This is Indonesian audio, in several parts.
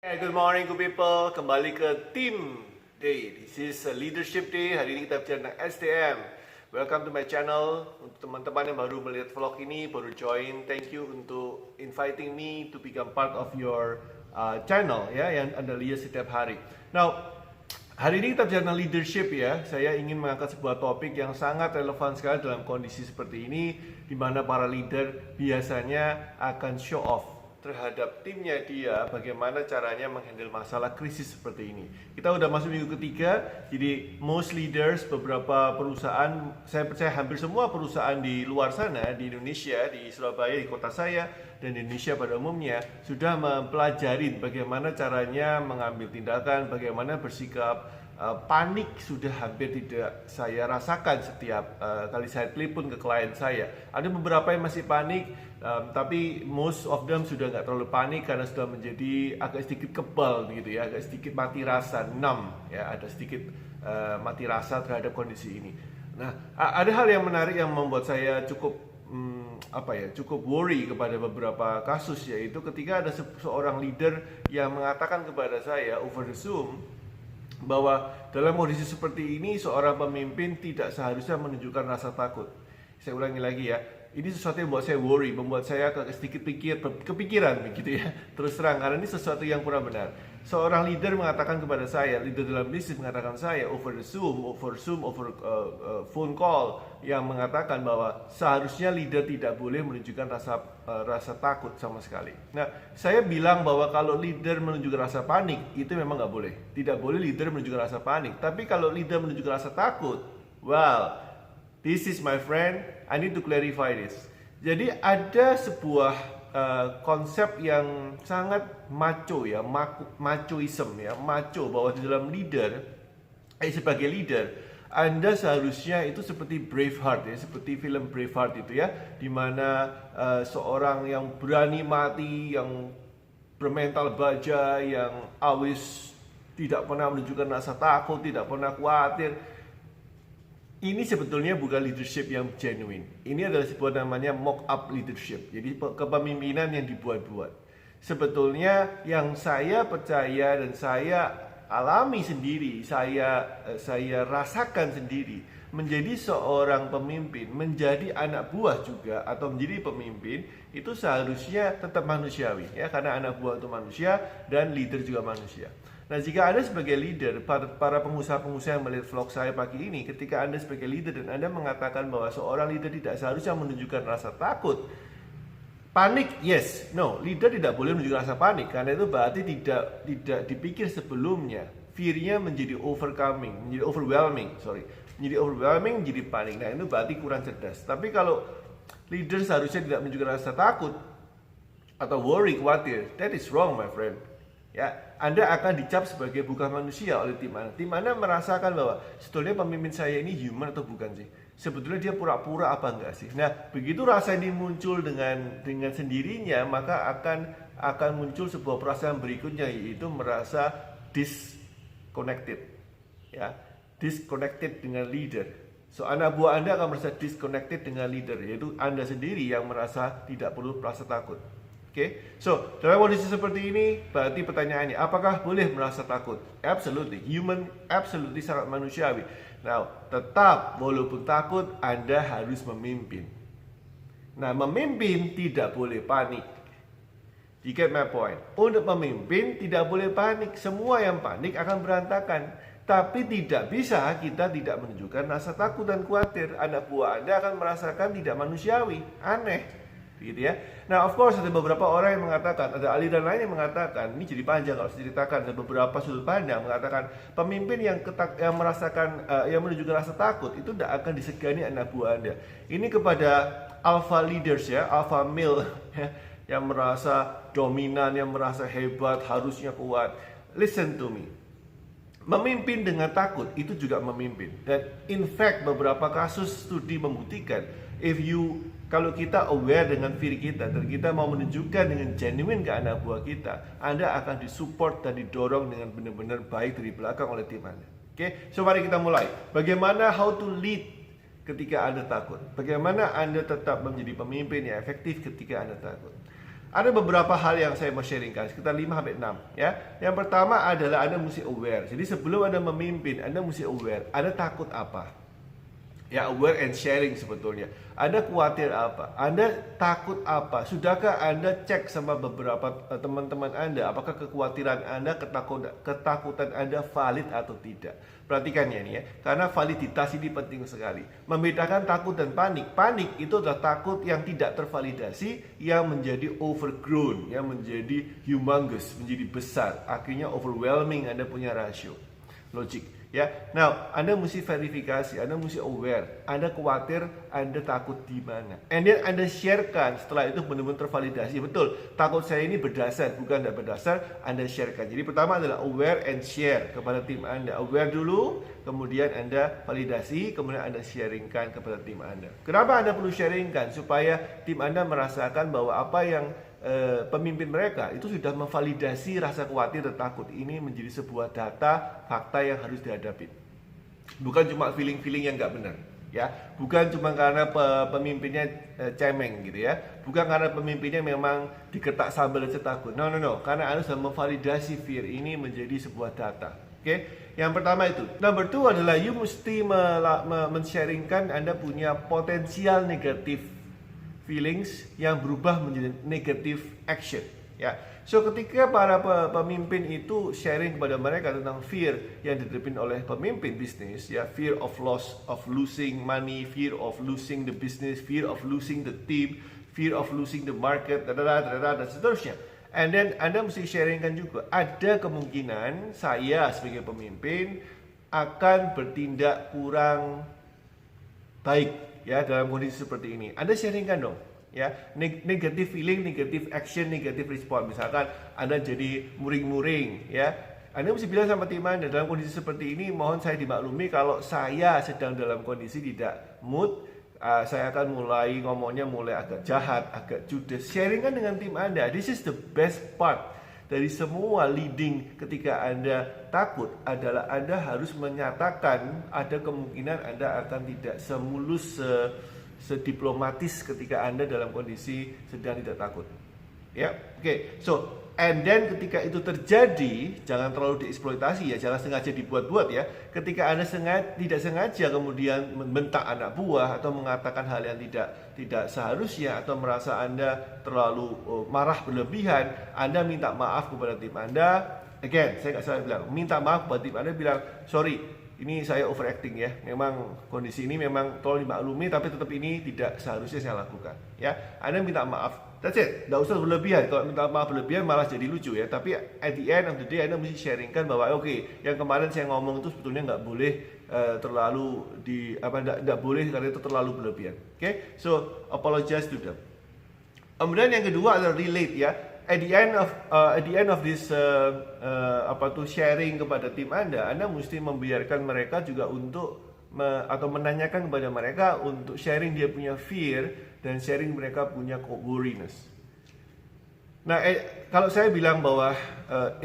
Hey, good morning good people. Kembali ke Team Day. This is a Leadership Day. Hari ini kita bicara tentang STM. Welcome to my channel. Untuk teman-teman yang baru melihat vlog ini, baru join, thank you untuk inviting me to become part of your channel ya, yang Anda lihat setiap hari. Now, hari ini kita bicara tentang leadership ya. Saya ingin mengangkat sebuah topik yang sangat relevan sekali dalam kondisi seperti ini, di mana para leader biasanya akan show off terhadap timnya dia, bagaimana caranya menghandle masalah krisis seperti ini. Kita udah masuk minggu ketiga, jadi most leaders, beberapa perusahaan, saya percaya hampir semua perusahaan di luar sana, di Indonesia, di Surabaya, di kota saya, dan di Indonesia pada umumnya, sudah mempelajari bagaimana caranya mengambil tindakan, bagaimana bersikap. Panik sudah hampir tidak saya rasakan setiap kali saya telepon ke klien saya. Ada beberapa yang masih panik, tapi most of them sudah nggak terlalu panik karena sudah menjadi agak sedikit kebal gitu ya, agak sedikit mati rasa, numb ya, ada sedikit mati rasa terhadap kondisi ini. Nah, ada hal yang menarik yang membuat saya cukup cukup worry kepada beberapa kasus, yaitu ketika ada seorang leader yang mengatakan kepada saya over the Zoom bahwa dalam kondisi seperti ini seorang pemimpin tidak seharusnya menunjukkan rasa takut. Saya ulangi lagi ya, ini sesuatu yang membuat saya worry, membuat saya sedikit kepikiran begitu ya, terus terang, karena ini sesuatu yang kurang benar. Seorang leader mengatakan kepada saya, leader dalam bisnis mengatakan saya over phone call, yang mengatakan bahwa seharusnya leader tidak boleh menunjukkan rasa takut sama sekali. Nah, saya bilang bahwa kalau leader menunjukkan rasa panik, itu memang nggak boleh. Tidak boleh leader menunjukkan rasa panik. Tapi kalau leader menunjukkan rasa takut, well, this is my friend, I need to clarify this. Jadi ada sebuah konsep yang sangat macho ya, machoism ya, macho, bahwa di dalam sebagai leader, Anda seharusnya itu seperti Braveheart ya, seperti film Braveheart itu ya, dimana seorang yang berani mati, yang bermental baja, yang always tidak pernah menunjukkan rasa takut, tidak pernah khawatir. Ini sebetulnya bukan leadership yang genuine. Ini adalah sebuah namanya mock-up leadership. Jadi kepemimpinan yang dibuat-buat. Sebetulnya yang saya percaya dan saya alami sendiri, saya rasakan sendiri, menjadi seorang pemimpin, menjadi anak buah juga, atau menjadi pemimpin, itu seharusnya tetap manusiawi ya, karena anak buah itu manusia dan leader juga manusia. Nah, jika Anda sebagai leader, para pengusaha-pengusaha yang melihat vlog saya pagi ini, ketika Anda sebagai leader dan Anda mengatakan bahwa seorang leader tidak seharusnya menunjukkan rasa takut, panik, yes, no, leader tidak boleh menunjukkan rasa panik, karena itu berarti tidak dipikir sebelumnya. Fear-nya menjadi overwhelming, menjadi panik. Nah, itu berarti kurang cerdas. Tapi kalau leader seharusnya tidak menunjukkan rasa takut atau worry, khawatir, that is wrong, my friend. Ya, Anda akan dicap sebagai bukan manusia oleh tim Anda. Tim Anda merasakan bahwa sebetulnya pemimpin saya ini human atau bukan sih? Sebetulnya dia pura-pura apa enggak sih? Nah, begitu rasa ini muncul dengan sendirinya, maka akan muncul sebuah perasaan berikutnya, yaitu merasa disconnected. Ya, disconnected dengan leader. So, anak buah Anda akan merasa disconnected dengan leader, yaitu Anda sendiri yang merasa tidak perlu merasa takut. Okay? So, dalam kondisi seperti ini, berarti pertanyaannya, apakah boleh merasa takut? Absolutely. Human, absolutely, sangat manusiawi. Now, tetap walaupun takut, Anda harus memimpin. Nah, memimpin tidak boleh panik. You get my point? Untuk memimpin tidak boleh panik. Semua yang panik akan berantakan. Tapi tidak bisa kita tidak menunjukkan rasa takut dan khawatir. Anak buah Anda akan merasakan tidak manusiawi. Aneh. Gitu ya. Nah, of course ada beberapa orang yang mengatakan, ada aliran lain yang mengatakan, ini jadi panjang kalau saya ceritakan, ada beberapa sudut pandang mengatakan pemimpin yang merasakan yang menunjukkan rasa takut itu tidak akan disegani anak buah Anda. Ini kepada alpha leaders ya, alpha male ya, yang merasa dominan, yang merasa hebat, harusnya kuat. Listen to me. Memimpin dengan takut itu juga memimpin. Dan in fact beberapa kasus studi membuktikan, kalau kita aware dengan fear kita dan kita mau menunjukkan dengan genuine ke anak buah kita, Anda akan disupport dan didorong dengan benar-benar baik dari belakang oleh tim Anda. Oke, so mari kita mulai. Bagaimana how to lead ketika Anda takut? Bagaimana Anda tetap menjadi pemimpin yang efektif ketika Anda takut? Ada beberapa hal yang saya mau sharingkan, sekitar 5-6 ya. Yang pertama adalah Anda mesti aware. Jadi sebelum Anda memimpin, Anda mesti aware. Anda takut apa? Ya, aware and sharing sebetulnya. Anda khawatir apa? Anda takut apa? Sudahkah Anda cek sama beberapa teman-teman Anda, apakah kekhawatiran Anda, ketakutan Anda valid atau tidak? Perhatikan ya ini ya, karena validitas ini penting sekali. Membedakan takut dan panik. Panik itu adalah takut yang tidak tervalidasi, yang menjadi overgrown, yang menjadi humongous, menjadi besar. Akhirnya overwhelming, Anda punya rasio. Logik. Ya, now Anda mesti verifikasi, Anda mesti aware, Anda khawatir, Anda takut di mana. And then Anda sharekan setelah itu benar-benar tervalidasi. Betul, takut saya ini berdasar, bukan tidak berdasar, Anda sharekan. Jadi pertama adalah aware and share kepada tim Anda. Aware dulu, kemudian Anda validasi, kemudian Anda sharingkan kepada tim Anda. Kenapa Anda perlu sharingkan? Supaya tim Anda merasakan bahwa apa yang pemimpin mereka itu sudah memvalidasi rasa khawatir dan takut ini menjadi sebuah data, fakta yang harus dihadapi. Bukan cuma feeling-feeling yang nggak benar, ya. Bukan cuma karena pemimpinnya cemeng gitu ya. Bukan karena pemimpinnya memang diketak sambal dan takut. No. Karena Anda sudah memvalidasi fear ini menjadi sebuah data. Oke. Yang pertama itu. Number 2 adalah you mesti men-sharingkan Anda punya potensial negatif feelings yang berubah menjadi negative action, ya. So ketika para pemimpin itu sharing kepada mereka tentang fear yang dihadapi oleh pemimpin bisnis, ya, fear of loss of losing money, fear of losing the business, fear of losing the team, fear of losing the market, dan seterusnya. And then Anda mesti sharingkan juga, ada kemungkinan saya sebagai pemimpin akan bertindak kurang baik, ya, dalam kondisi seperti ini. Anda sharingkan dong, ya, negative feeling, negative action, negative response. Misalkan Anda jadi muring-muring, ya, Anda mesti bilang sama tim Anda, dalam kondisi seperti ini mohon saya dimaklumi kalau saya sedang dalam kondisi tidak mood, saya akan mulai ngomongnya mulai agak jahat, agak judes. Sharingkan dengan tim Anda. This is the best part dari semua leading ketika Anda takut adalah Anda harus menyatakan ada kemungkinan Anda akan tidak semulus, sediplomatis ketika Anda dalam kondisi sedang tidak takut. Ya, oke. So, and then ketika itu terjadi, jangan terlalu dieksploitasi ya, jangan sengaja dibuat-buat ya. Ketika Anda tidak sengaja kemudian membentak anak buah atau mengatakan hal yang tidak seharusnya atau merasa Anda terlalu marah berlebihan, Anda minta maaf kepada tim Anda. Again, saya nggak salah bilang, minta maaf kepada tim Anda, bilang, sorry, ini saya overacting ya, memang kondisi ini memang tolong dimaklumi, tapi tetap ini tidak seharusnya saya lakukan. Ya, Anda minta maaf. That's it, nggak usah berlebihan. Kalau minta maaf berlebihan malah jadi lucu ya. Tapi at the end of the day Anda mesti sharingkan bahwa oke, yang kemarin saya ngomong itu sebetulnya nggak boleh terlalu nggak boleh karena itu terlalu berlebihan. Oke, so apologize to them. Kemudian yang kedua adalah relate ya. At the end of this sharing kepada tim Anda mesti membiarkan mereka juga untuk atau menanyakan kepada mereka untuk sharing dia punya fear dan sharing mereka punya worriness. Nah, kalau saya bilang bahwa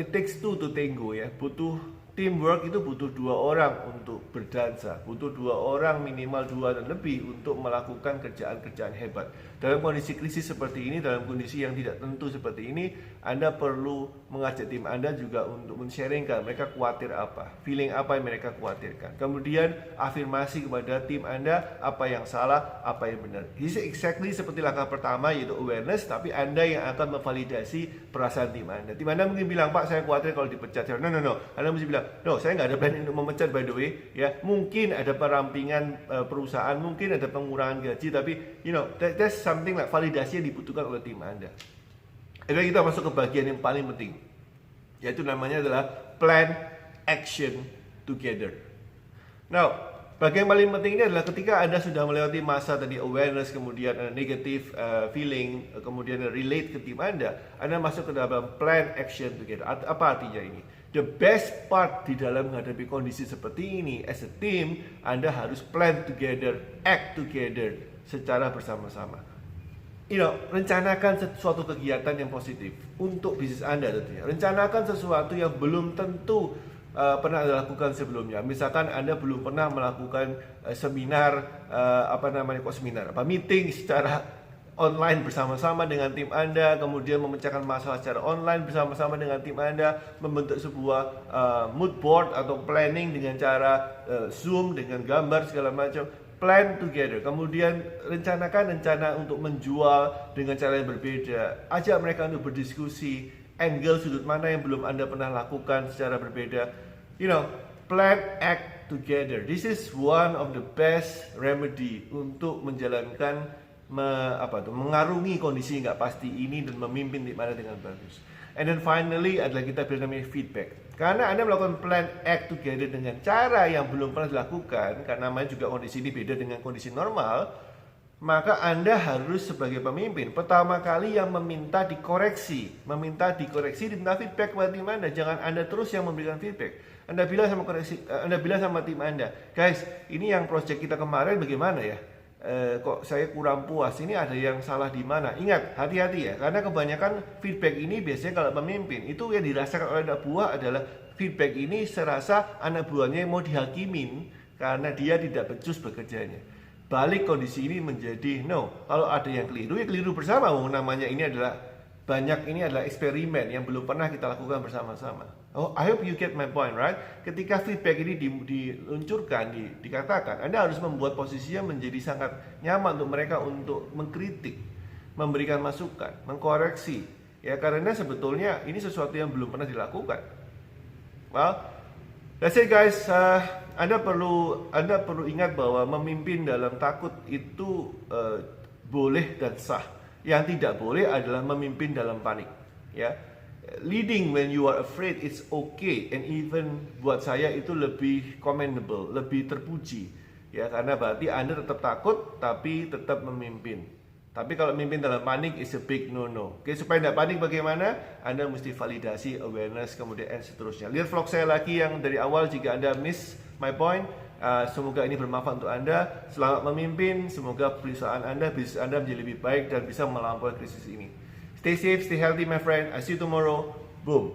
it takes two to tango ya, butuh teamwork, itu butuh 2 orang untuk berdansa, butuh 2 orang, minimal 2 dan lebih untuk melakukan kerjaan-kerjaan hebat. Dalam kondisi krisis seperti ini, dalam kondisi yang tidak tentu seperti ini, Anda perlu mengajak tim Anda juga untuk men-sharingkan mereka khawatir apa, feeling apa yang mereka khawatirkan. Kemudian afirmasi kepada tim Anda apa yang salah, apa yang benar. Ini exactly seperti langkah pertama yaitu awareness, tapi Anda yang akan memvalidasi perasaan tim Anda. Tim Anda mungkin bilang, Pak saya khawatir kalau dipecat. No. Anda mesti bilang, no, saya nggak ada plan untuk memecat by the way. Ya, mungkin ada perampingan perusahaan, mungkin ada pengurangan gaji, tapi that's something like validasi yang dibutuhkan oleh tim Anda. Jadi kita masuk ke bagian yang paling penting, yaitu namanya adalah plan action together. Now, bagian paling penting ini adalah ketika Anda sudah melewati masa tadi awareness, kemudian negative feeling, kemudian relate ke tim Anda masuk ke dalam plan action together. Apa artinya ini? The best part di dalam menghadapi kondisi seperti ini as a team, Anda harus plan together, act together secara bersama-sama. Rencanakan suatu kegiatan yang positif untuk bisnis Anda tentunya. Rencanakan sesuatu yang belum tentu pernah Anda lakukan sebelumnya. Misalkan Anda belum pernah melakukan seminar, meeting secara online bersama-sama dengan tim Anda, kemudian memecahkan masalah secara online bersama-sama dengan tim Anda, membentuk sebuah mood board atau planning dengan cara Zoom dengan gambar segala macam, plan together. Kemudian rencanakan rencana untuk menjual dengan cara yang berbeda, ajak mereka untuk berdiskusi, angle sudut mana yang belum Anda pernah lakukan secara berbeda. Plan, act together. This is one of the best remedy untuk menjalankan mengarungi kondisi nggak pasti ini dan memimpin di mana dengan bagus. And then finally adalah kita bilang namanya feedback. Karena Anda melakukan plan act together dengan cara yang belum pernah dilakukan, karena namanya juga kondisi ini beda dengan kondisi normal, maka Anda harus sebagai pemimpin pertama kali yang meminta dikoreksi, diminta feedback kepada tim Anda. Jangan Anda terus yang memberikan feedback. Anda bilang sama tim Anda, guys, ini yang project kita kemarin bagaimana ya? Kok saya kurang puas, ini ada yang salah di mana. Ingat, hati-hati ya, karena kebanyakan feedback ini biasanya kalau pemimpin itu yang dirasakan oleh anak buah adalah feedback ini serasa anak buahnya yang mau dihakimin karena dia tidak becus bekerjanya. Balik kondisi ini menjadi no, kalau ada yang keliru ya keliru bersama. Namanya ini adalah eksperimen yang belum pernah kita lakukan bersama-sama. Oh, I hope you get my point, right? Ketika feedback ini diluncurkan, dikatakan, Anda harus membuat posisinya menjadi sangat nyaman untuk mereka untuk mengkritik, memberikan masukan, mengkoreksi. Ya, karena sebetulnya ini sesuatu yang belum pernah dilakukan. Well, that's it guys. Anda perlu ingat bahwa memimpin dalam takut itu boleh dan sah. Yang tidak boleh adalah memimpin dalam panik. Ya. Leading when you are afraid it's okay, and even buat saya itu lebih commendable, lebih terpuji. Ya, karena berarti Anda tetap takut tapi tetap memimpin. Tapi kalau memimpin dalam panik is a big no-no. Oke, supaya tidak panik bagaimana? Anda mesti validasi, awareness, kemudian and seterusnya. Lihat vlog saya lagi yang dari awal jika Anda miss my point. Semoga ini bermanfaat untuk Anda. Selamat memimpin. Semoga perusahaan Anda, bisnis Anda menjadi lebih baik dan bisa melampaui krisis ini. Stay safe, stay healthy my friend. I see you tomorrow. Boom.